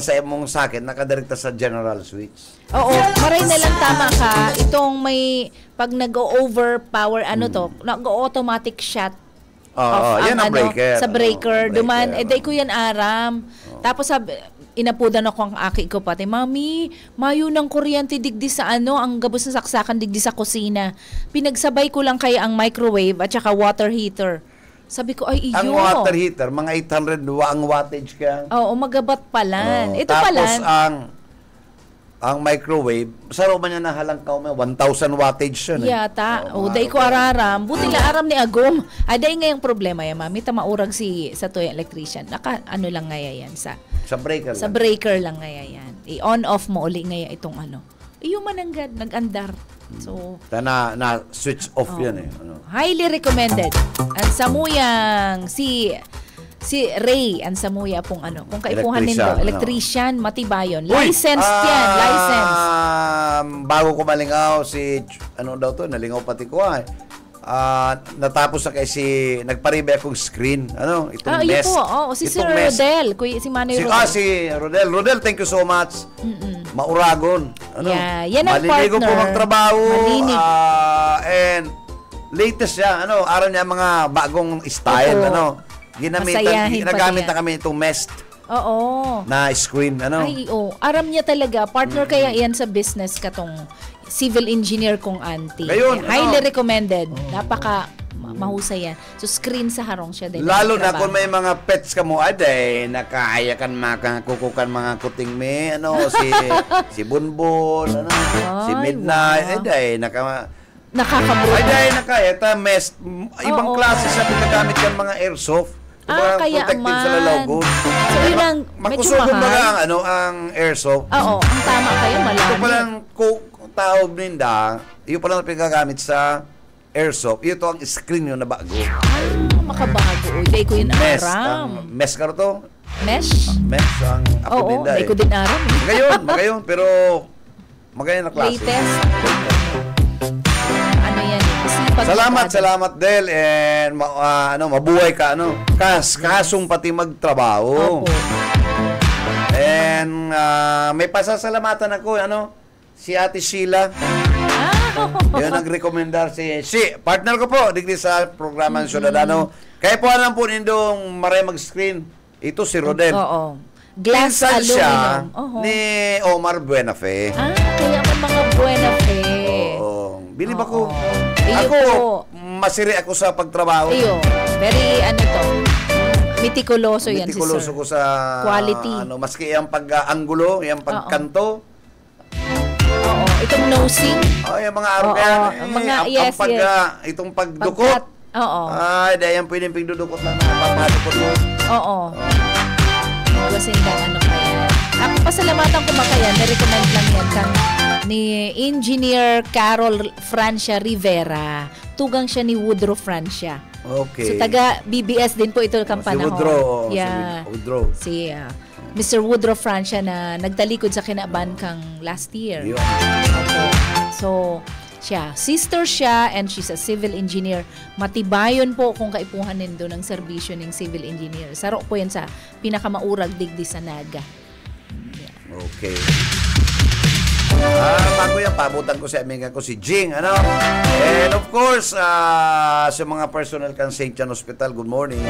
sa mong socket, nakadirekta sa general switch. Oo, maray na lang tama ka. Itong may, pag nag-overpower, nag-automatic shut off yan ang breaker. Sa breaker. Duman, day ko yan aram. Tapos inapudan ako ang aki ko pati, Mami, mayo ng kuryente digdi sa ang gabos na saksakan digdi sa kusina. Pinagsabay ko lang kaya ang microwave at saka water heater. Sabi ko, ay iyo. Ang water heater, mga 800 ang wattage ka. Oo, magabat palan. Ito tapos palan. ang microwave, saro man niya nahalangkaw may 1,000 wattage yun. Yata. Day ko araram. Buti la aram ni Agom. Aday ngayong problema yan, mami. Maurag sa toy electrician. Ano lang ngaya yan sa breaker sa breaker lang ngaya yan. I-on off mo uli ngaya itong ano. Iyo mananggad, nag-andar. So, na switch off yan eh. Highly recommended. Ang samuyang si Ray ang samuya pong kung kaipuhan nito, electrician, matibayon. Licensed yan, license. Bago ko malingaw nalingaw pati ko natapos na nagparibe akong screen. Itong Nest. Si Sir Rodel, si Manny Rodel. Si Rodel. Rodel, thank you so much. Mauragon. Yan ang maliligo partner. po magtrabaho. Malinig. And latest siya, araw niya mga bagong style, ginagamit na kami itong Nest. Oo. Na screen, Ay, aram niya talaga. Partner kaya yan sa business katong civil engineer kong auntie. Ngayon, highly recommended. Napaka mahusay yan. So, screen sa harong siya din. Lalo na kung may mga pets ka mo, nakahayakan makakukukan mga kuting me, si Bunbun, si Midnight, nakakabruto. Ito, Nest. Ibang klase siya pagkagamit yan mga airsoft. Kaya protective sa lalaw. So, yun ang medyo mahal. Ang airsoft. Oo, ang tama kayo, malami. Ito palang tawag ninda, yun palang pagagamit sa airsoft. Ito ang screen yun na bago. Makabago. Day ko yun aram. Mesh ka to? Mesh? Mesh ang ako ninda. Day ko din aram. Magayon, pero magayon na klase. Latest. Salamat Del, and mabuhay ka kasong pati magtrabaho. And may pasasalamatan ako si Ate Sheila. Yun nagrekomendar partner ko po digdi sa programa ng Ciudadano. Kaya po alam po nindong maray mag-screen. Ito si Rodel. Glass siya ni Omar Buenafe. Kaya man mga Buenafe. Bilib ako. Ako, masiri ako sa pagtrabaho. Very mitikuloso yan si Sir. Mitikuloso ko sa quality. Maski yung pag-anggulo, yung pagkanto. Itong nosing. Yung mga araw yan. Itong pagdukot. Dahil yan pwedeng pagdudukot lang. Papadukot mo. Kasi kaya. Ako pasalamatan ko makaya. Na-recommend lang yan ni Engineer Carol Francia Rivera. Tugang siya ni Woodrow Francia. Okay. So taga BBS din po ito kampanahon. Si Woodrow. Si Mr. Woodrow Francia na nagtalikod sa kinaban kang last year. So sister siya, and she's a civil engineer. Matibayon po kung kaipuhan nindo ng serbisyo ng civil engineer. Saro po yan sa pinakamaurag digdi sa Naga. Okay. Bago yan, pabutan ko sa amiga ko si Jing, And of course, sa mga personnel kan St. John Hospital, good morning.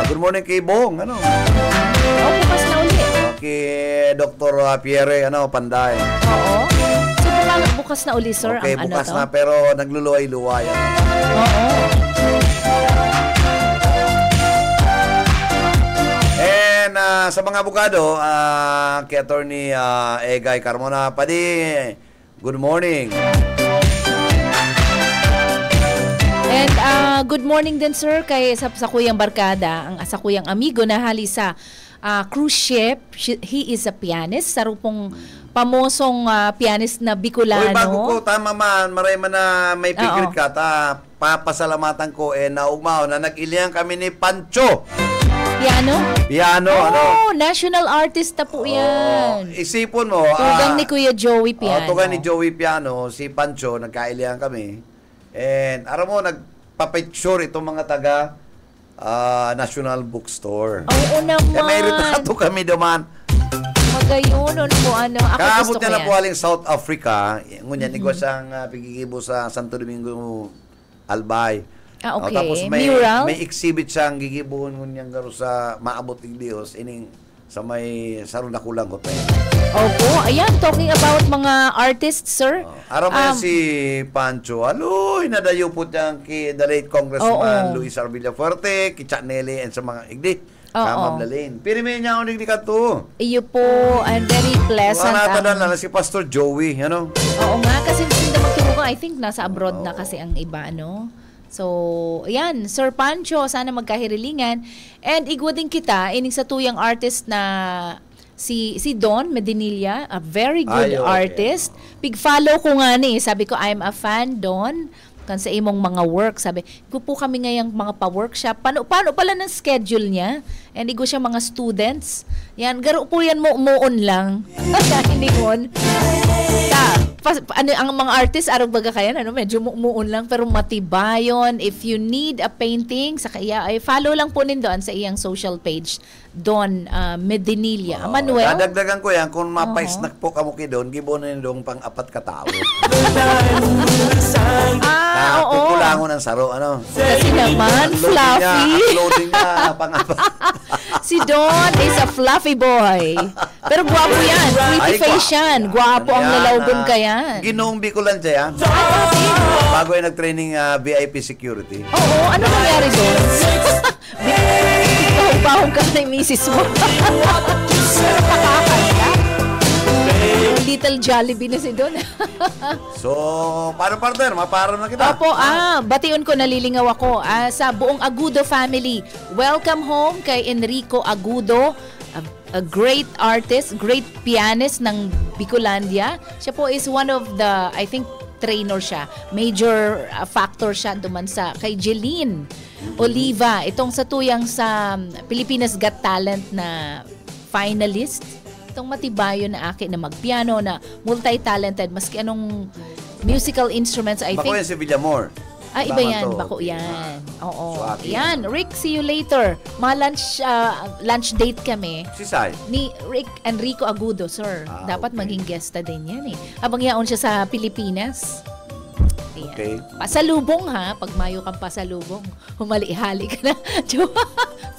Good morning kay Bong, bukas na uli. Kay Dr. Pierre, Panday. So, bukas na uli, sir, okay, ang bukas na, pero nagluluway-luway. And sa mga abogado, kay Attorney Egay Carmona Padi, good morning. And good morning din, sir, kay sa Kuyang Barkada, sa Kuyang Amigo na hali sa cruise ship. He is a pianist, sarupong pamosong pianist na Bicolano. Bago ko, tama man, maray man na may pigil ka, papasalamatan ko, naugmaw na nag-ilihan kami ni Pancho. Piano, national artist na po yan. Isipon mo. Tugang ni Kuya Joey Piano. Tugang ni Joey Piano, si Pancho, nagkailihan kami. And, nagpa-picture itong mga taga National Bookstore. Oo naman. May retrato kami duman. Magayon, Ako kaabot gusto ko niya na yan. po aling South Africa. Ngunyan, igwas ang pigigibo sa Santo Domingo, Albay. Okay. Tapos Mural? may exhibit siyang gigibuhon ngunyan garo sa maabot ng Diyos ining sa may Saruna Kulang Hotel. Opo, ayan, talking about mga artists, sir. Aram mo si Pancho, aloy, nadayo po dyan ki the late Congressman Luis R. Villafuerte, ki Chat Nelly, and sa mga igdi. Kamam lalin. Pero may niya ako nagdikat to. Iyo po, and very pleasant. Mga na si Pastor Joey, ano? Oo nga, kasi hindi magturo ko, I think nasa abroad na kasi ang iba, ano? So, ayan, Sir Pancho, sana magkahirilingan. And igwa din kita, ining sa tuyang artist na si Don Medinilla, a very good artist. Big follow ko nga ni, sabi ko, I'm a fan, Don. Kan sa imong mga work, sabi, igo po kami ngayang mga pa-workshop. Paano pala ng schedule niya? And igo siya mga students. Yan, garo po yan muon lang. Hindi kon. Ang mga artist, arog baga kaya, medyo muon lang, pero matibayon. If you need a painting, sa kaya, ay follow lang po doon sa iyang social page, Don Medinilla. Manuel? Dadagdagan ko yan, kung mapa-snack po kamo ki doon, gibonin doon pang-apat katao. Kukulangon ng saro, ano? Kasi naman, fluffy. Uploading niya, pang-apat. Si Don is a fluffy boy. Pero gwapo yan. Pretty face yan. Gwapo ang lalawgon ka yan. Ginoong Bicolan siya yan. Bago ay nag-training VIP security. Oo, ano nangyari doon? Bahong-bahong ka na yung misis mo. Little Jollibee na si Don. So, paano partner? Maparo na kita. Opo, bation ko, nalilingaw ako sa buong Agudo family. Welcome home kay Enrico Agudo, a great artist, great pianist ng Bicolandia. Siya po is one of the, I think, trainer siya. Major factor siya duman sa kay Jeline Oliva. Itong sa tuyang sa Pilipinas Got Talent na finalist. Itong matibayo na akin na magpiano, na multi-talented, maski anong musical instruments, I think. Bako yan si Villamor. Iba yan. Bako yan. Oo. Yan. Rick, see you later. Lunch date kami. Si Sai? Ni Rick Enrico Agudo, sir. Dapat maging guesta din yan eh. Habang yaon siya sa Pilipinas. Ayan. Okay. Pasalubong ha. Pag mayo kang pasalubong, humali-hali ka na.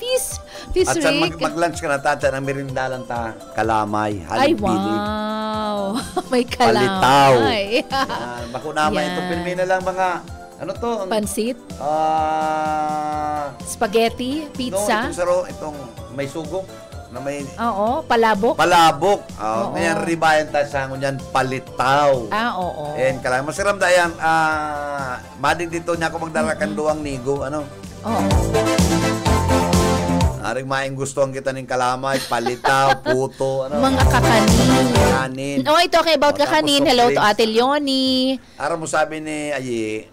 Peace, at Rick. mag-lunch ka na, tata, na merindalan ta, kalamay, ay, wow. May kalamay. Palitaw. Bako naman itong Pilipina lang mga, ano to? Pansit? Spaghetti? Pizza? No, itong may sugo. Na may, palabok. Palabok. Ngayon, ribayan tayo sa ngunyan, palitaw. Oo. And kalang masiram dayan, mading dito niya ako magdarakan duwang nigo, ano? Oo. Aring maing gusto ang kita ng kalamay, palitaw, puto, ano? Mga kakanin. Kakanin. Talking about kakanin. Hello to Ate Leonie. Ara mo sabi ni Ayi,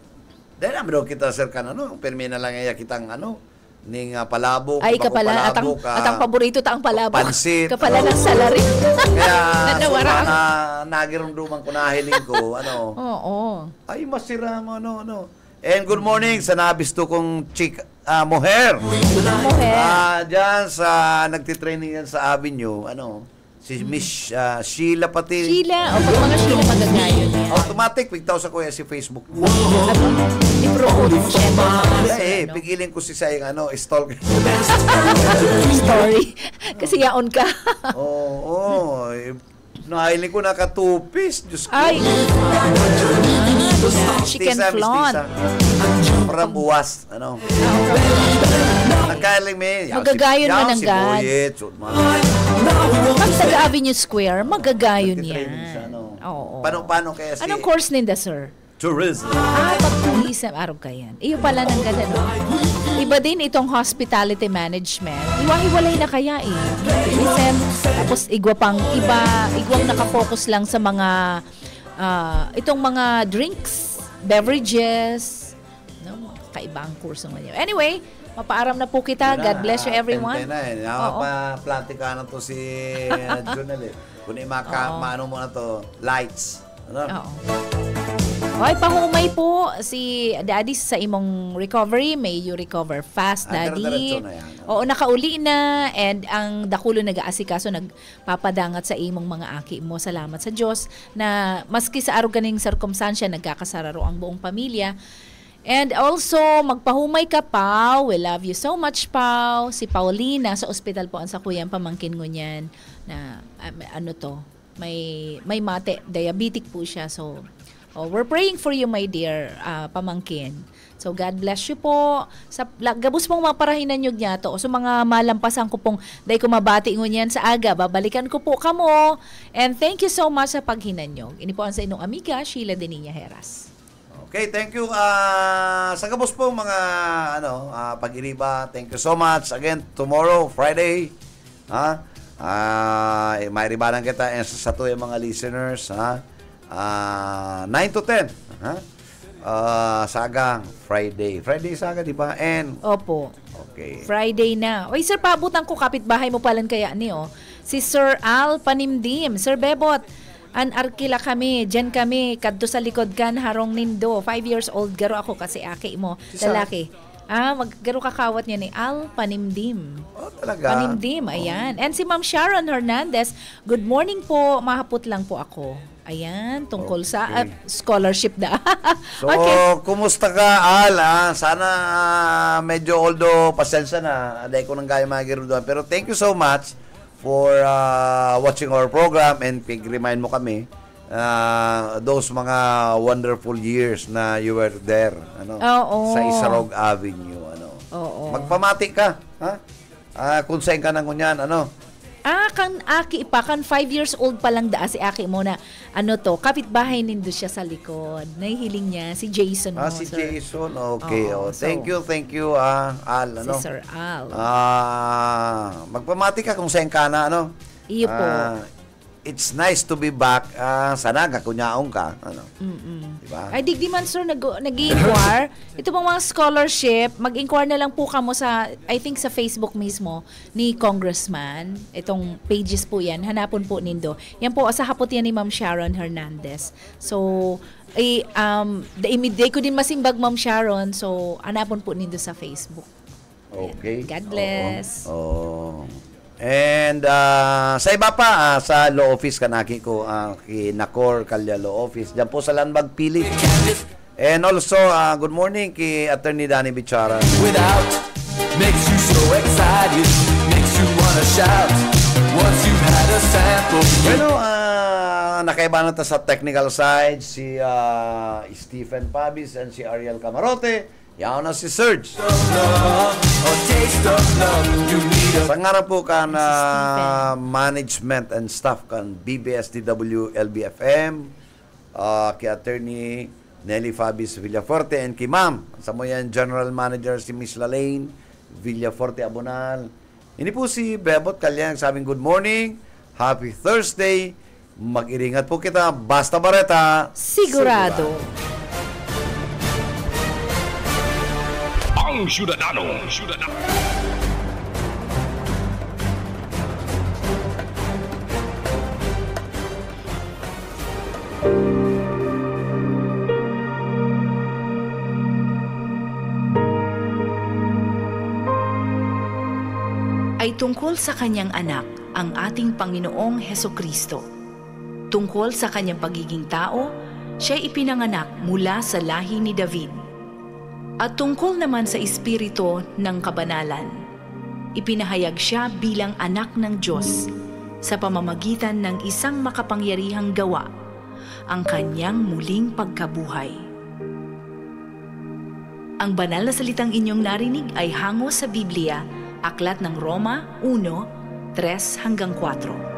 dahil namin daw kita sir ka, ano? Permi na lang iya kitang, ano? Ning palabok. Ay, kapala. Atang paborito ta ang palabok. Pansit. Kapala ng salary. Kaya, nagirumduman ko, nahiling ko, ano? Oo. Ay, masira mo, ano. And good morning sa nabisto kong chick, Moher. Diyan sa, nagtitraining yan sa Avenue, ano? Si Miss Sheila pati. Sheila, pag mga Sheila magagayon niya. Automatic, pigtaw sa kuya si Facebook. I-promote mo siya. Pigilin ko si sayang, stalk. Story. Kasi yaon ka. Oo. Nahiling ko nakatupis. Diyos ko. Ay. Chicken flan. Parang buwas. Ano? Nagkailing may. Magagayon man ang gad. Pag taga Avenue Square, magagayon yan. Oo. Paano kaya si... Anong course ninda, sir? Tourism. Pag-tourism. Araw ka yan. Iyo pala ng ganda, no? Iba din itong hospitality management. Iwahiwalay na kaya eh. Tourism. Tapos igwang nakafocus lang sa mga itong mga drinks, beverages. No? Kaibang kurso naman yun. Anyway, mapaaram na po kita. God bless you everyone. Pa-plantika na to si Junel eh. Kung maano mo na to, lights. Ano? Oo. Okay, pahumay po si Daddy sa imong recovery. May you recover fast, Daddy. Oo, nakauli na. And ang dakulo nag-aasikaso, nagpapadangat sa imong mga aki mo. Salamat sa Diyos na maski sa aruganing sirkumstansya, nagkakasararo ang buong pamilya. And also, magpahumay ka, Pao. We love you so much, Pao. Si Paulina sa ospital po ang sakuyang pamangkin ko niyan na may mate, diabetic po siya. So, we're praying for you, my dear pamangkin. So, God bless you po. Sa gabos pong maparahinan nyo niya to. So, mga malampasan ko pong day ko mabati nyo niyan sa aga. Babalikan ko po kamo. And thank you so much sa paghinan nyo. Ini po ang sa inyong amiga, Sheila Deniña Heras. Okay, thank you. Sa gabos po mga pag-iriba, thank you so much. Again, tomorrow, Friday, may ribanan kita sa to yung mga listeners, 9 to 10, Saga, Friday. Friday Saga, di ba? And opo. Okay. Friday na. Oy, sir, paabutan ko kapitbahay mo palan kaya ni, si Sir Al Panimdim. Sir Bebot, an arkila kami, dyan kami, kadto sa likod kan, harong nindo, 5 years old, garo ako kasi aki mo, lalaki. Maggaro kakawat niya ni Al Panimdim. Oh, talaga? Panimdim, ayan. And si Ma'am Sharon Hernandez, good morning po, mahapot lang po ako. Ayan, tungkol sa scholarship da. So, kumusta ka, Al? Sana medyo although pasensya na, aday ko nang gaya magiro doon. Pero thank you so much for watching our program and pig-remind mo kami those mga wonderful years na you were there sa Isarog Avenue. Magpamati ka, kung saan ka nang kunyan, kan aki pa, kan 5 years old pa lang si aki mo na, kapitbahay nindo siya sa likod. Nahihiling niya, si Jason mo. Si sir. Jason, okay. Thank you, Al. Si Sir Al. Magpamati ka kung saan ka na, Iyo po. It's nice to be back. Sana kakunyaong ka. Diba? Ay, digdi man, sir, nag-inquire. Ito pong mga scholarship, mag-inquire na lang po kamo sa, I think sa Facebook mismo, ni Congressman. Itong pages po yan. Hanapon po nindo. Yan po, sa hapot yan ni Ma'am Sharon Hernandez. So, day ko din masimbag, Ma'am Sharon. So, hanapon po nindo sa Facebook. Okay. God bless. And sa iba pa, sa law office kanaki ko, Nakor Kalya Law Office, dyan po sa Landbag Pili. And also, good morning kay Attorney Danny Bichara. Without makes you so excited, makes you wanna shout once you've had a sample. Bueno, nakaiba na sa technical side si Stephen Pabis and si Ariel Camarote. Yan na si Serge. Sa nga po kan management and staff kan BBSDW LBFM, kay Attorney Nelly Fabis Villaforte and kay Ma'am. Sa mo yan, General Manager si Miss Lalaine Villaforte Abonal. Ini po si Bebot Kalya nagsabing good morning, happy Thursday, mag-iringat po kita, basta bareta, sigurado. Ang Ciudadano. Ay tungkol sa kanyang anak, ang ating Panginoong Hesukristo. Tungkol sa kanyang pagiging tao, siya ipinanganak mula sa lahi ni David. At tungkol naman sa espiritu ng kabanalan, ipinahayag siya bilang anak ng Diyos sa pamamagitan ng isang makapangyarihang gawa, ang kanyang muling pagkabuhay. Ang banal na salitang inyong narinig ay hango sa Biblia, Aklat ng Roma 1:3-4.